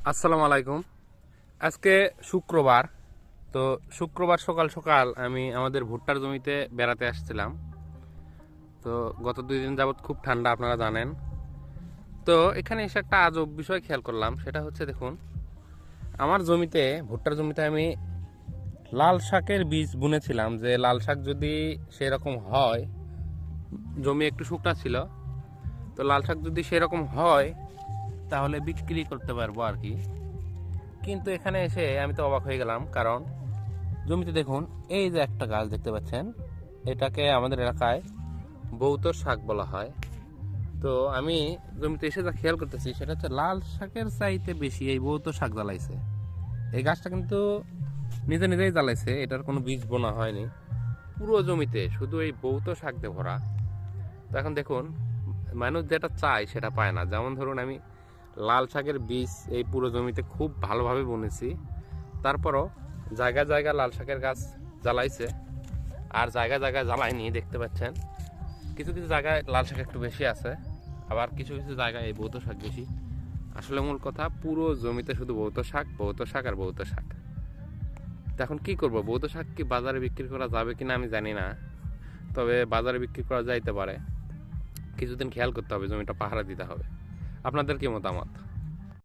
আসসালামু আলাইকুম। আজকে শুক্রবার। তো শুক্রবার সকাল সকাল আমি আমাদের ভুট্টার জমিতে বেড়াতে আসছিলাম। তো গত 2 দিন যাবৎ খুব ঠান্ডা, আপনারা জানেন। তো এখানে এসে একটা আজব বিষয় খেয়াল করলাম, সেটা হচ্ছে দেখুন, আমার জমিতে, ভুট্টার জমিতে আমি লাল শাকের বীজ বুনেছিলাম, যে লাল শাক যদি সেরকম হয়, জমি একটু শুকনা ছিল, তো লাল শাক যদি সেরকম হয় তাহলে বিক্রি করতে পারবো আর কি। কিন্তু এখানে এসে আমি তো অবাক হয়ে গেলাম, কারণ জমিতে দেখুন, এই যে একটা গাছ দেখতে পাচ্ছেন, এটাকে আমাদের এলাকায় বৌতর শাক বলা হয়। তো আমি জমিতে এসে যা খেয়াল করতেছি, সেটা হচ্ছে লাল শাকের চাইতে বেশি এই বৌতর শাক জ্বালাইছে। এই গাছটা কিন্তু নিজে নিজেই জ্বালাইছে, এটার কোনো বীজ বোনা হয়নি। পুরো জমিতে শুধু এই বৌতর শাক দিয়ে ভরা। তো এখন দেখুন, মানুষ যেটা চায় সেটা পায় না। যেমন ধরুন, আমি লাল শাকের বীজ এই পুরো জমিতে খুব ভালোভাবে বুনেছি, তারপরও জায়গা জায়গা লাল শাকের গাছ জ্বালাইছে, আর জায়গা জায়গায় জ্বালায়নি। দেখতে পাচ্ছেন কিছু কিছু জায়গায় লাল শাক একটু বেশি আছে, আবার কিছু কিছু জায়গায় এই বৌত শাক বেশি। আসলে মূল কথা, পুরো জমিতে শুধু বৌত শাক, বৌত শাক আর বৌত শাক। তো এখন কি করব? বৌত শাক কি বাজারে বিক্রি করা যাবে কিনা আমি জানি না, তবে বাজারে বিক্রি করা যাইতে পারে। কিছুদিন খেয়াল করতে হবে, জমিটা পাহারা দিতে হবে। আপনাদের কি মতামত?